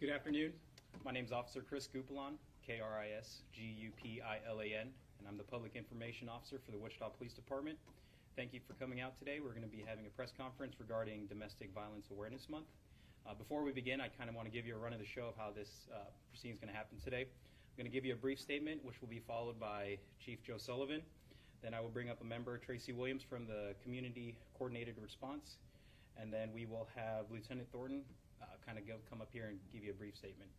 Good afternoon. My name is Officer Chris Gupilon, K-R-I-S-G-U-P-I-L-A-N, and I'm the Public Information Officer for the Wichita Police Department. Thank you for coming out today. We're going to be having a press conference regarding Domestic Violence Awareness Month. Before we begin, I kind of want to give you a run of the show of how this proceeding is going to happen today. I'm going to give you a brief statement, which will be followed by Chief Joe Sullivan. Then I will bring up a member, Tracy Williams, from the Community Coordinated Response. And then we will have Lieutenant Thornton come up here and give you a brief statement.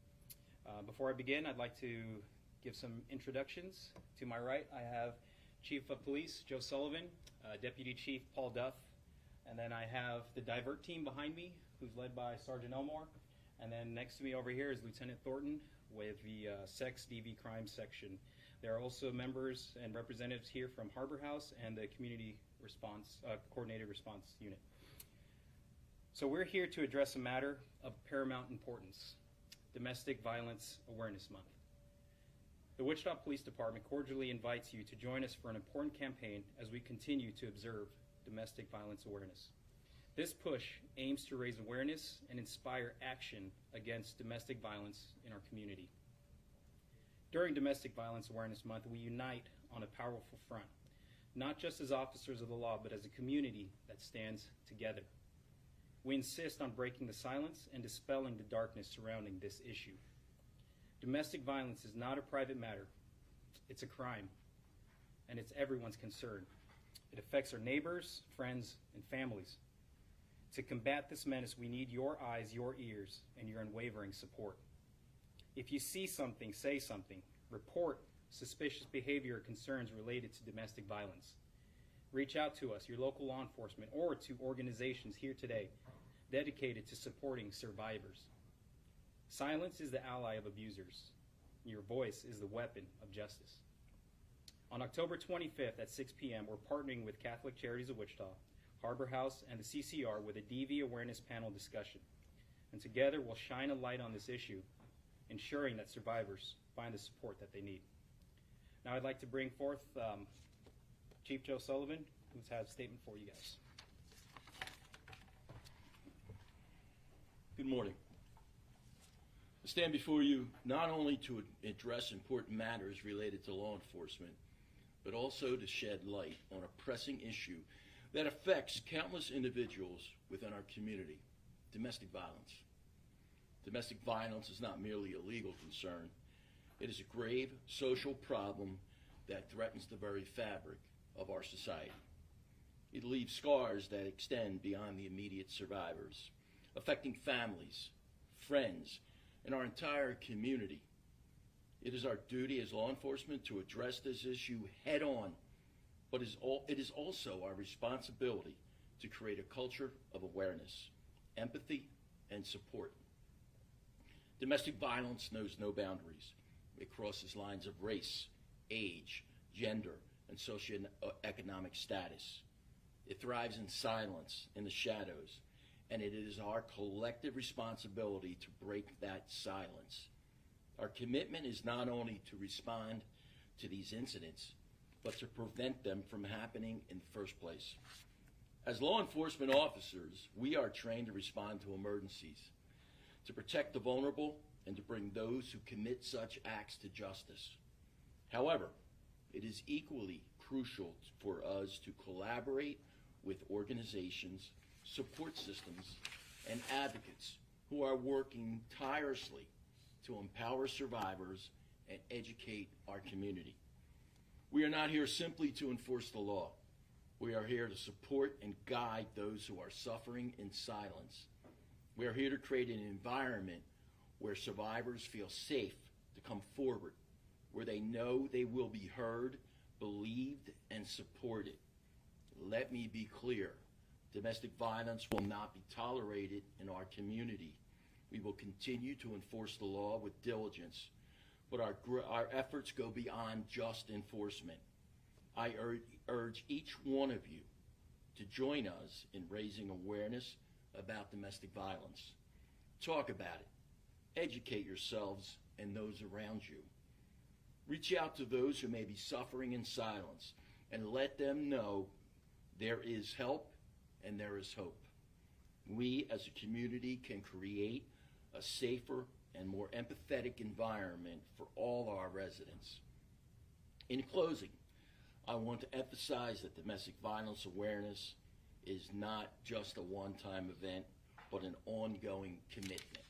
Before I begin, I'd like to give some introductions. To my right, I have Chief of Police Joe Sullivan, Deputy Chief Paul Duff, and then I have the divert team behind me, who's led by Sergeant Elmore, and then next to me over here is Lieutenant Thornton with the Sex DV Crime Section. There are also members and representatives here from Harbor House and the Community Response Coordinated Response Unit. So we're here to address a matter of paramount importance: Domestic Violence Awareness Month. The Wichita Police Department cordially invites you to join us for an important campaign as we continue to observe domestic violence awareness. This push aims to raise awareness and inspire action against domestic violence in our community. During Domestic Violence Awareness Month, we unite on a powerful front, not just as officers of the law, but as a community that stands together. We insist on breaking the silence and dispelling the darkness surrounding this issue. Domestic violence is not a private matter. It's a crime, and it's everyone's concern. It affects our neighbors, friends, and families. To combat this menace, we need your eyes, your ears, and your unwavering support. If you see something, say something. Report suspicious behavior or concerns related to domestic violence. Reach out to us, your local law enforcement, or to organizations here today dedicated to supporting survivors. Silence is the ally of abusers. Your voice is the weapon of justice. On October 25th at 6 p.m., we're partnering with Catholic Charities of Wichita, Harbor House, and the CCR with a DV awareness panel discussion. And together we'll shine a light on this issue, ensuring that survivors find the support that they need. Now I'd like to bring forth Chief Joe Sullivan, who has a statement for you guys. Good morning. I stand before you not only to address important matters related to law enforcement, but also to shed light on a pressing issue that affects countless individuals within our community: domestic violence. Domestic violence is not merely a legal concern. It is a grave social problem that threatens the very fabric of our society. It leaves scars that extend beyond the immediate survivors, affecting families, friends, and our entire community. It is our duty as law enforcement to address this issue head on, but it is also our responsibility to create a culture of awareness, empathy, and support. Domestic violence knows no boundaries. It crosses lines of race, age, gender, and socioeconomic status. It thrives in silence, in the shadows, and it is our collective responsibility to break that silence. Our commitment is not only to respond to these incidents, but to prevent them from happening in the first place. As law enforcement officers, we are trained to respond to emergencies, to protect the vulnerable, and to bring those who commit such acts to justice. However, it is equally crucial for us to collaborate with organizations, support systems, and advocates who are working tirelessly to empower survivors and educate our community. We are not here simply to enforce the law. We are here to support and guide those who are suffering in silence. We are here to create an environment where survivors feel safe to come forward, where they know they will be heard, believed, and supported. Let me be clear. Domestic violence will not be tolerated in our community. We will continue to enforce the law with diligence, but our efforts go beyond just enforcement. I urge each one of you to join us in raising awareness about domestic violence. Talk about it. Educate yourselves and those around you. Reach out to those who may be suffering in silence and let them know there is help and there is hope. We as a community can create a safer and more empathetic environment for all our residents. In closing, I want to emphasize that domestic violence awareness is not just a one-time event, but an ongoing commitment.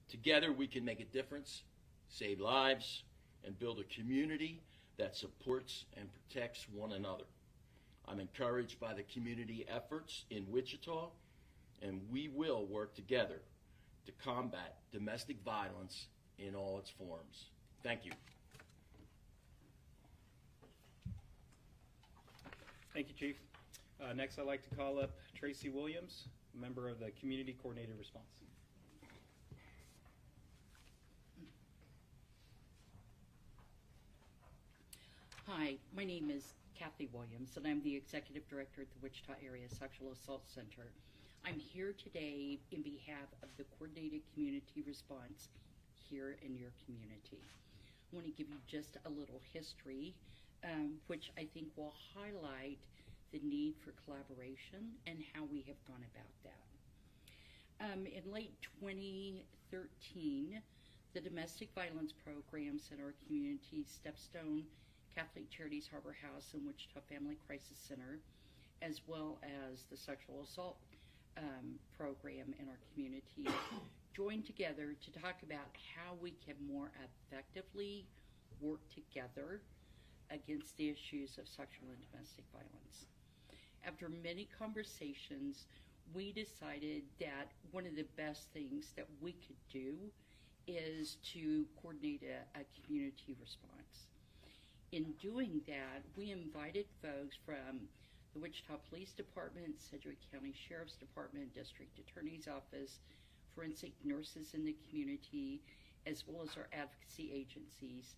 Together we can make a difference, save lives, and build a community that supports and protects one another. I'm encouraged by the community efforts in Wichita, and we will work together to combat domestic violence in all its forms. Thank you. Thank you, Chief. Next, I'd like to call up Tracy Williams, member of the Community Coordinated Response. Hi, my name is Kathy Williams, and I'm the Executive Director at the Wichita Area Sexual Assault Center. I'm here today in behalf of the Coordinated Community Response here in your community. I want to give you just a little history, which I think will highlight the need for collaboration and how we have gone about that. In late 2013, the Domestic Violence Programs in our community, Stepstone Catholic Charities Harbor House and Wichita Family Crisis Center, as well as the Sexual Assault program in our community, joined together to talk about how we can more effectively work together against the issues of sexual and domestic violence. After many conversations, we decided that one of the best things that we could do is to coordinate a community response. In doing that, we invited folks from the Wichita Police Department, Sedgwick County Sheriff's Department, District Attorney's Office, forensic nurses in the community, as well as our advocacy agencies,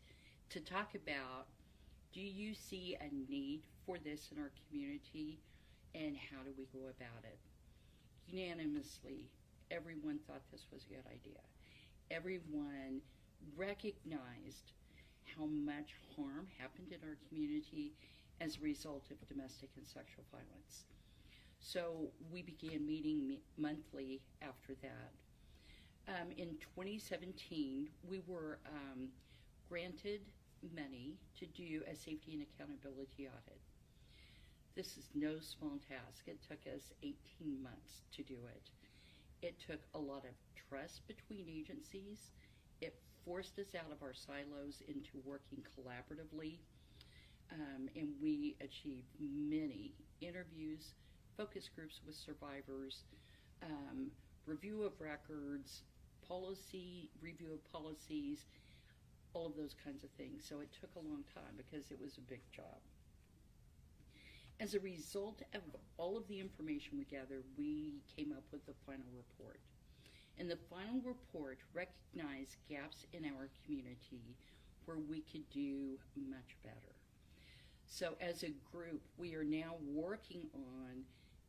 to talk about, do you see a need for this in our community, and how do we go about it? Unanimously, everyone thought this was a good idea. Everyone recognized how much harm happened in our community as a result of domestic and sexual violence. So we began meeting monthly after that. In 2017, we were granted money to do a safety and accountability audit. This is no small task. It took us 18 months to do it. It took a lot of trust between agencies. It forced us out of our silos into working collaboratively, and we achieved many interviews, focus groups with survivors, review of records, review of policies, all of those kinds of things. So it took a long time because it was a big job. As a result of all of the information we gathered, we came up with the final report. And the final report recognized gaps in our community where we could do much better. So as a group, we are now working on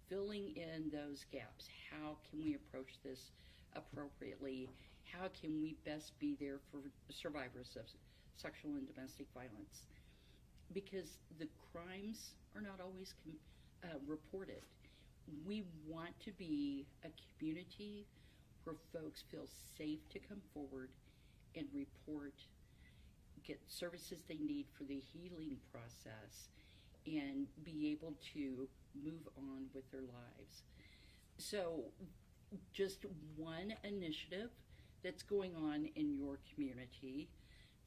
filling in those gaps. How can we approach this appropriately? How can we best be there for survivors of sexual and domestic violence? Because the crimes are not always reported. We want to be a community where folks feel safe to come forward and report, get services they need for the healing process, and be able to move on with their lives. So just one initiative that's going on in your community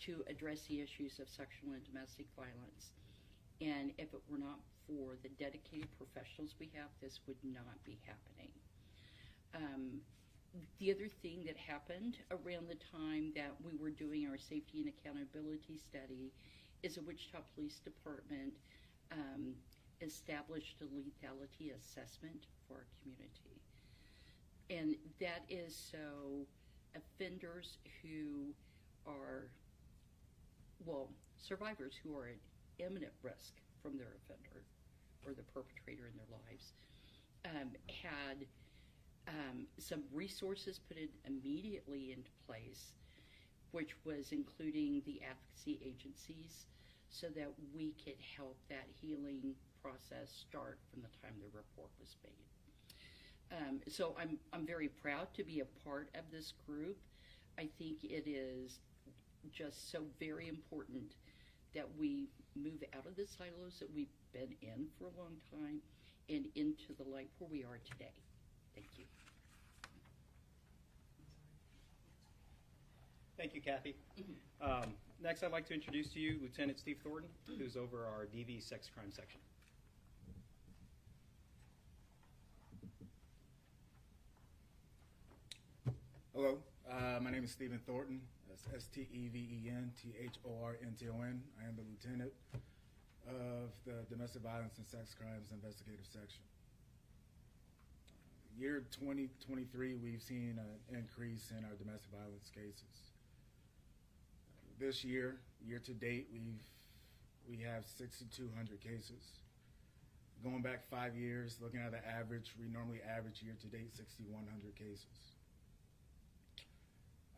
to address the issues of sexual and domestic violence. And if it were not for the dedicated professionals we have, this would not be happening. The other thing that happened around the time that we were doing our safety and accountability study is the Wichita Police Department established a lethality assessment for our community. And that is so offenders who are, well, survivors who are at imminent risk from their offender or the perpetrator in their lives, had some resources put in immediately into place, which was including the advocacy agencies, so that we could help that healing process start from the time the report was made. So I'm very proud to be a part of this group. I think it is just so very important that we move out of the silos that we've been in for a long time and into the light where we are today. Thank you. Thank you, Kathy. Next, I'd like to introduce to you Lieutenant Steve Thornton, who's over our DV sex crime section. Hello, my name is Stephen Thornton. That's STEVENTHORNTON. I am the lieutenant of the Domestic Violence and Sex Crimes Investigative Section. Year 2023, we've seen an increase in our domestic violence cases. This year to date, we have 6,200 cases. Going back 5 years, looking at the average, we normally average year to date 6,100 cases.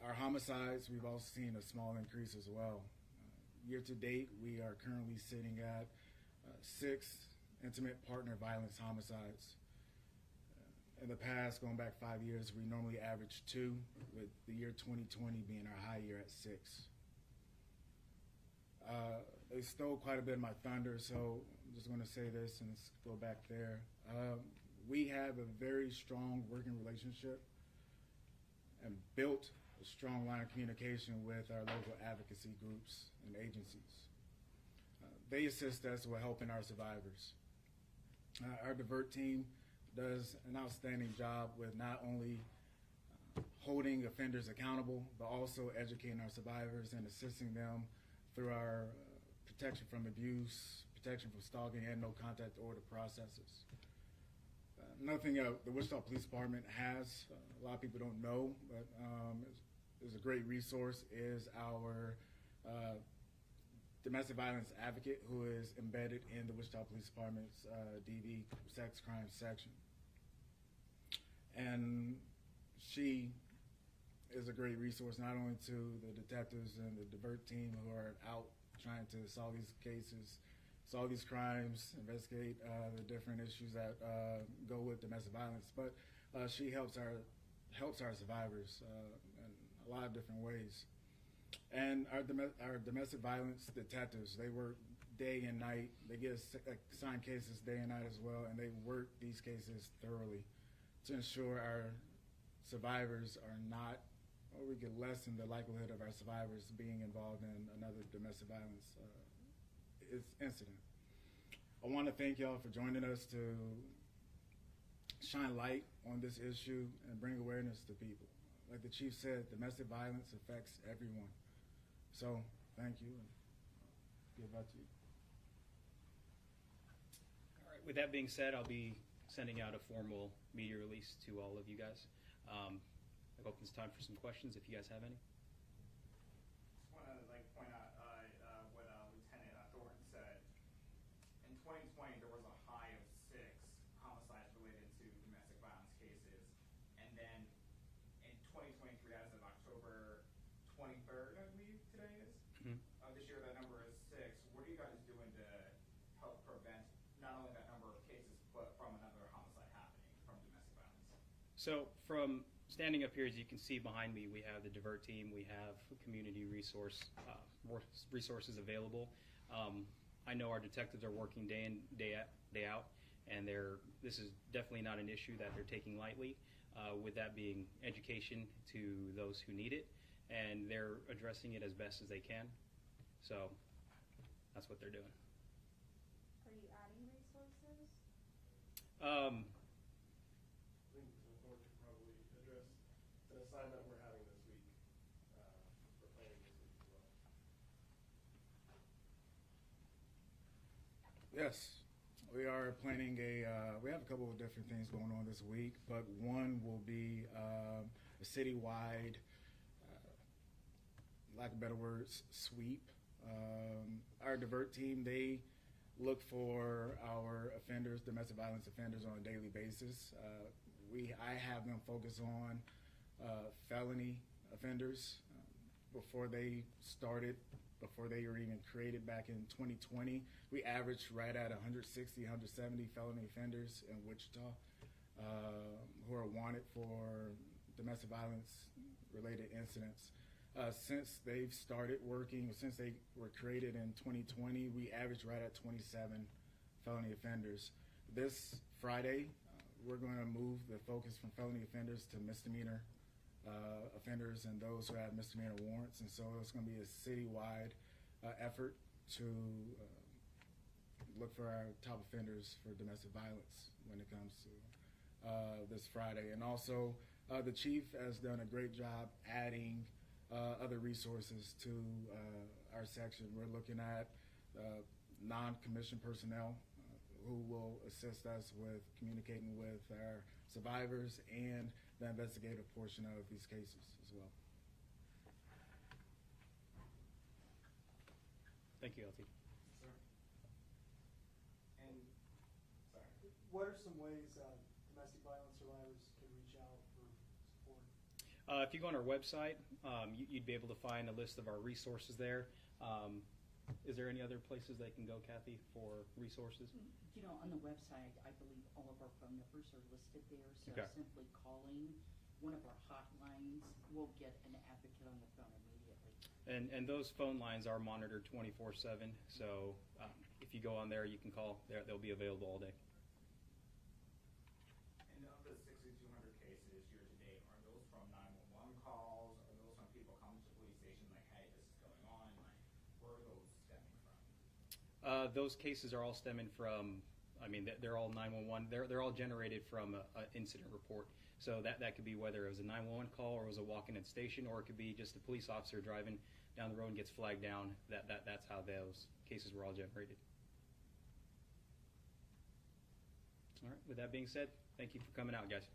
Our homicides, we've also seen a small increase as well. Year to date, we are currently sitting at 6 intimate partner violence homicides. In the past, going back 5 years, we normally average 2, with the year 2020 being our high year at 6. They stole quite a bit of my thunder, so I'm just going to say this and let's go back there. We have a very strong working relationship and built a strong line of communication with our local advocacy groups and agencies. They assist us with helping our survivors. Our Divert team does an outstanding job with not only holding offenders accountable, but also educating our survivors and assisting them through our protection from abuse, protection from stalking, and no contact order processes. Another thing the Wichita Police Department has, a lot of people don't know, but is a great resource, is our domestic violence advocate, who is embedded in the Wichita Police Department's DV sex crime section. And she is a great resource not only to the detectives and the Divert team who are out trying to solve these cases, solve these crimes, investigate the different issues that go with domestic violence, but she helps our survivors in a lot of different ways. And our domestic violence detectives, they work day and night. They get assigned cases day and night as well, and they work these cases thoroughly to ensure our survivors are not, or we can lessen the likelihood of our survivors being involved in another domestic violence incident. I want to thank y'all for joining us to shine light on this issue and bring awareness to people. Like the chief said, domestic violence affects everyone. So, thank you, and I'll give back to you. All right, with that being said, I'll be sending out a formal media release to all of you guys. I hope it's time for some questions if you guys have any. Just want to point out what Lieutenant Thornton said. In 2020, there was a high of 6 homicides related to domestic violence cases, and then in 2023, as of October 23rd, I believe today is, this year that number is 6. What are you guys doing to help prevent not only that number of cases, but from another homicide happening from domestic violence? So from standing up here, as you can see behind me, we have the Divert team, we have community resources available. I know our detectives are working day in, day out, and this is definitely not an issue that they're taking lightly, with that being education to those who need it, and they're addressing it as best as they can. So that's what they're doing. Are you adding resources? I think Mr. Thornton could probably address an assignment we're having this week, for planning this week as well. Yes, we are planning we have a couple of different things going on this week, but one will be a citywide, lack of better words, sweep. Our Divert team, they look for our offenders, domestic violence offenders, on a daily basis. I have them focus on felony offenders. Before they were even created back in 2020, we averaged right at 160, 170 felony offenders in Wichita who are wanted for domestic violence related incidents. Since they've started working, since they were created in 2020, we average right at 27 felony offenders. This Friday, we're going to move the focus from felony offenders to misdemeanor offenders and those who have misdemeanor warrants. And so it's going to be a citywide effort to look for our top offenders for domestic violence when it comes to this Friday. And also, the chief has done a great job adding other resources to our section. We're looking at non-commissioned personnel who will assist us with communicating with our survivors and the investigative portion of these cases as well. Thank you, LT. Sir. And, sorry. What are some ways domestic violence survivors can reach out for support? If you go on our website, you'd be able to find a list of our resources there. Is there any other places they can go, Kathy, for resources? You know, on the website, I believe all of our phone numbers are listed there, so Okay. simply calling one of our hotlines will get an advocate on the phone immediately. And those phone lines are monitored 24/7, so if you go on there, you can call. They'll be available all day. And of the 6,200 cases year to date, are those from 911 calls? Are those from people coming to the police station like, hey, this is going on? Like, where are those stemming from? Those cases are all stemming from, I mean, they're all 911. They're all generated from an incident report. So that could be whether it was a 911 call or it was a walk-in at the station, or it could be just a police officer driving down the road and gets flagged down. That's how those cases were all generated. All right. With that being said, thank you for coming out, guys.